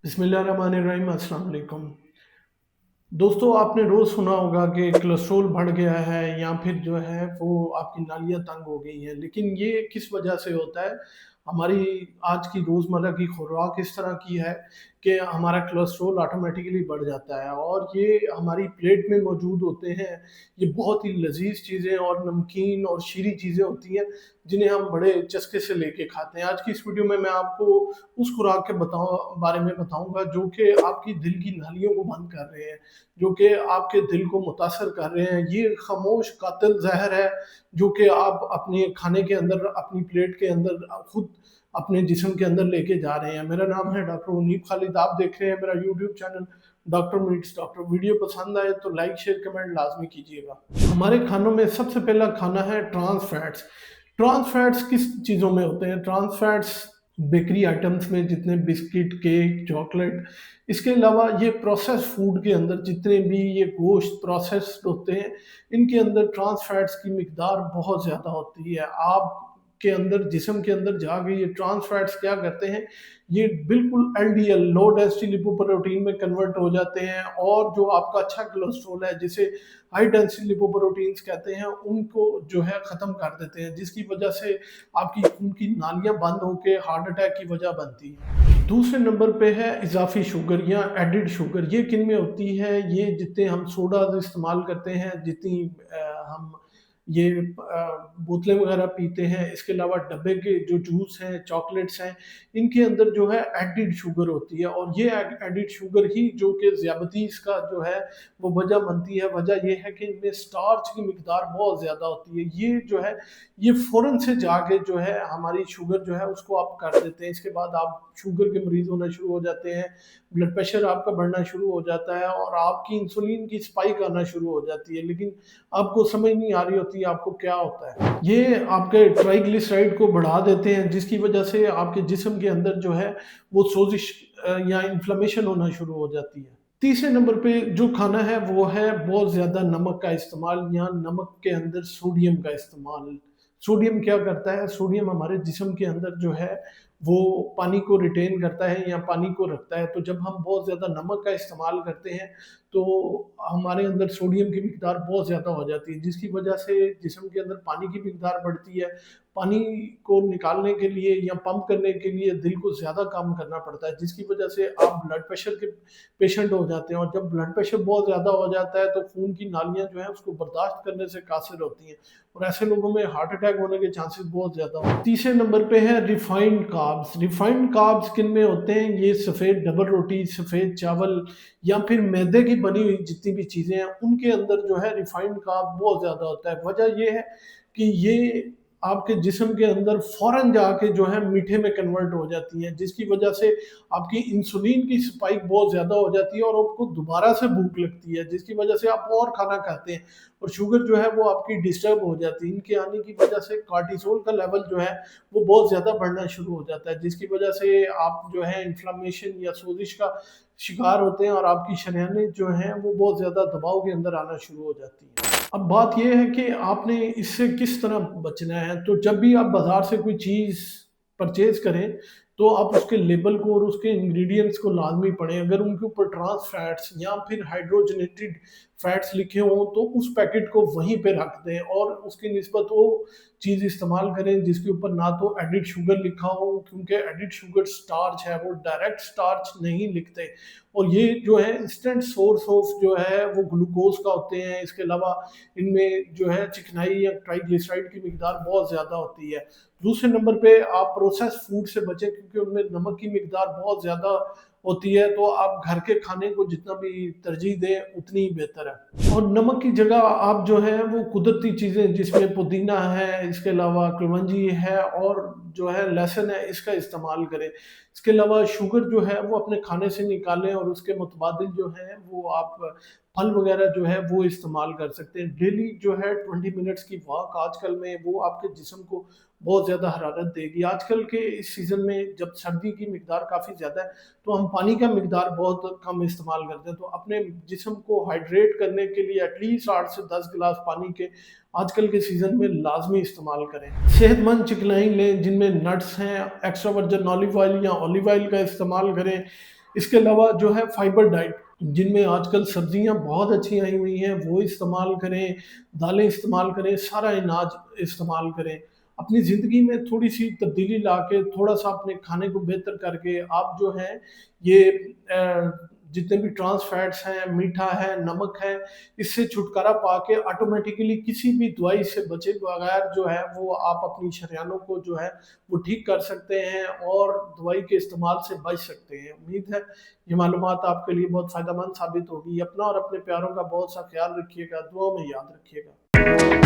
बिस्मिल्लाहिर्रहमानिर्रहीम, अस्सलाम वालेकुम। दोस्तों, आपने रोज़ सुना होगा कि कोलेस्ट्रॉल बढ़ गया है या फिर जो है वो आपकी नालियाँ तंग हो गई हैं। लेकिन ये किस वजह से होता है? हमारी आज की रोज़मर्रा की खुराक इस तरह की है कि हमारा कोलेस्ट्रॉल ऑटोमेटिकली बढ़ जाता है और ये हमारी प्लेट में मौजूद होते हैं। ये बहुत ही लज़ीज़ चीज़ें और नमकीन और शीरी चीज़ें होती हैं, जिन्हें हम बड़े चस्के से लेके खाते हैं। आज की इस वीडियो में मैं आपको उस खुराक के बारे में बताऊँगा जो कि आपकी दिल की नालियों को बंद कर रहे हैं, जो कि आपके दिल को मुतासर कर रहे हैं। ये खामोश कातिल ज़हर है जो कि आप अपने खाने के अंदर, अपनी प्लेट के अंदर खुद अपने जिस्म के अंदर लेके जा रहे हैं। मेरा नाम है डॉक्टर मुनीब खालिद, आप देख रहे हैं मेरा YouTube channel doctor meets doctor. Video पसंद आए तो लाइक, शेयर, कमेंट लाज़मी कीजिएगा। हमारे खानों में सबसे पहला खाना है ट्रांस फैट्स। ट्रांस फैट्स किस चीज़ों में होते हैं? ट्रांस फैट्स बेकरी आइटम्स में जितने बिस्किट, केक, चॉकलेट, इसके अलावा ये प्रोसेस्ड फूड के अंदर जितने भी ये गोश्त प्रोसेस्ड होते हैं, इनके अंदर ट्रांस फैट्स की मिकदार बहुत ज़्यादा होती है। आपके अंदर, जिस्म के अंदर जाके ये ट्रांस फैट्स क्या करते हैं, ये बिल्कुल एलडीएल लो डेंसिटी लिपोप्रोटीन में कन्वर्ट हो जाते हैं और जो आपका अच्छा कोलेस्ट्रॉल है, जिसे हाई डेंसिटी लिपोप्रोटीन्स कहते हैं, उनको जो है ख़त्म कर देते हैं, जिसकी वजह से आपकी खून की नालियाँ बंद होके हार्ट अटैक की वजह बनती है। दूसरे नंबर पे है इज़ाफ़ी शुगर या एडेड शुगर। ये किन में होती है? ये जितने हम सोडाज़ इस्तेमाल करते हैं, जितनी हम ये बोतलें वगैरह पीते हैं, इसके अलावा डब्बे के जो जूस हैं, चॉकलेट्स हैं, इनके अंदर जो है एडिड शुगर होती है और ये एडिड शुगर ही जो कि ज़ियाबतीस का जो है वो वजह बनती है। वजह ये है कि इनमें स्टार्च की मिकदार बहुत ज़्यादा होती है। ये जो है ये फ़ौरन से जाके जो है हमारी शुगर जो है उसको अप कर देते हैं। इसके बाद आप शुगर के मरीज़ होना शुरू हो जाते हैं, ब्लड प्रेशर आपका बढ़ना शुरू हो जाता है और आपकी इंसुलिन की स्पाइक आना शुरू हो जाती है। लेकिन आपको समझ नहीं आ रही होती है आपको क्या होता है। ये आपके ट्राइग्लिसराइड को बढ़ा देते हैं, जिसकी वजह से आपके जिस्म के अंदर जो है वो सोजिश या इन्फ्लेमेशन होना शुरू हो जाती है। तीसरे नंबर पे जो खाना है वो है बहुत ज़्यादा नमक का इस्तेमाल या नमक के अंदर सोडियम का इस्तेमाल। सोडियम क्या करता है? सोडियम हमारे जिस्म के अंदर जो है वो पानी को रिटेन करता है या पानी को रखता है। तो जब हम बहुत ज़्यादा नमक का इस्तेमाल करते हैं तो हमारे अंदर सोडियम की मिकदार बहुत ज़्यादा हो जाती है, जिसकी वजह से जिस्म के अंदर पानी की मिकदार बढ़ती है। पानी को निकालने के लिए या पंप करने के लिए दिल को ज़्यादा काम करना पड़ता है, जिसकी वजह से आप ब्लड प्रेशर के पेशेंट हो जाते हैं और जब ब्लड प्रेशर बहुत ज़्यादा हो जाता है तो खून की नालियाँ जो हैं उसको बर्दाश्त करने से कासिर होती हैं और ऐसे लोगों में हार्ट अटैक होने के चांसेस बहुत ज़्यादा होते हैं। तीसरे नंबर पे है रिफाइंड कार्ब्स। रिफाइंड कार्ब्स किन में होते हैं? ये सफ़ेद डबल रोटी, सफ़ेद चावल या फिर मैदे की बनी हुई जितनी भी चीज़ें हैं, उनके अंदर जो है रिफाइंड कार्ब बहुत ज़्यादा होता है। वजह ये है कि ये आपके जिस्म के अंदर फ़ौरन जाके जो है मीठे में कन्वर्ट हो जाती हैं, जिसकी वजह से आपकी इंसुलिन की स्पाइक बहुत ज़्यादा हो जाती है और आपको दोबारा से भूख लगती है, जिसकी वजह से आप और खाना खाते हैं और शुगर जो है वो आपकी डिस्टर्ब हो जाती है। इनके आने की वजह से कॉर्टिसोल का लेवल जो है वो बहुत ज़्यादा बढ़ना शुरू हो जाता है, जिसकी वजह से आप जो है इन्फ्लेमेशन या सोजिश का शिकार होते हैं और आपकी शरीयानें जो हैं वो बहुत ज़्यादा दबाव के अंदर आना शुरू हो जाती हैं। अब बात ये है कि आपने इससे किस तरह बचना है। तो जब भी आप बाज़ार से कोई चीज़ परचेज़ करें, तो आप उसके लेबल को और उसके इंग्रीडिएंट्स को लाज़मी पढ़ें। अगर उनके ऊपर ट्रांस फैट्स या फिर हाइड्रोजनेटेड फैट्स लिखे हों, तो उस पैकेट को वहीं पे रख दें और उसकी निस्बत वो चीज़ इस्तेमाल करें जिसके ऊपर ना तो एडिड शुगर लिखा हो, क्योंकि एडिड शुगर स्टार्च है, वो डायरेक्ट स्टार्च नहीं लिखते और ये जो है इंस्टेंट सोर्स ऑफ जो है वो ग्लूकोज़ का होते हैं। इसके अलावा इनमें जो है चिकनाई या ट्राइग्लिसराइड की मिकदार बहुत ज़्यादा होती है। दूसरे नंबर पे आप प्रोसेस्ड फूड से बचें, क्योंकि उनमें नमक की मिकदार बहुत ज़्यादा होती है, तो आप घर के खाने को जितना भी तरजीह दें उतनी ही बेहतर है। और नमक की जगह आप जो है वो कुदरती चीज़ें जिसमें पुदीना है, इसके अलावा कलवंजी है और जो है लहसुन है, इसका इस्तेमाल करें। इसके अलावा शुगर जो है वो अपने खाने से निकालें और उसके मुतबादिल जो है वो आप फल वगैरह जो है वो इस्तेमाल कर सकते हैं। डेली जो है 20 मिनट्स की वॉक आजकल में वो आपके जिस्म को बहुत ज़्यादा हरारत देगी। आजकल के इस सीज़न में जब सर्दी की मिकदार काफ़ी ज़्यादा है, तो हम पानी का मिकदार बहुत कम इस्तेमाल करते हैं। तो अपने जिस्म को हाइड्रेट करने के लिए एटलीस्ट 8 से 10 गिलास पानी के आजकल के सीज़न में लाज़मी इस्तेमाल करें। सेहतमंद चिकनाई लें जिनमें नट्स हैं, एक्स्ट्रा वर्जिन ऑलिव ऑयल या ऑलिव ऑयल का इस्तेमाल करें। इसके अलावा जो है फाइबर डाइट, जिनमें आजकल सब्जियां बहुत अच्छी आई हुई हैं, वो इस्तेमाल करें, दालें इस्तेमाल करें, सारा अनाज इस्तेमाल करें। अपनी ज़िंदगी में थोड़ी सी तब्दीली ला के, थोड़ा सा अपने खाने को बेहतर करके आप जो है ये जितने भी ट्रांस फैट्स हैं, मीठा है, नमक है, इससे छुटकारा पाके ऑटोमेटिकली किसी भी दवाई से बचे बगैर जो है वो आप अपनी शरेयानों को जो है वो ठीक कर सकते हैं और दवाई के इस्तेमाल से बच सकते हैं। उम्मीद है ये मालूमात आपके लिए बहुत फ़ायदेमंद साबित होगी। अपना और अपने प्यारों का बहुत सा ख्याल रखिएगा, दुआ में याद रखिएगा।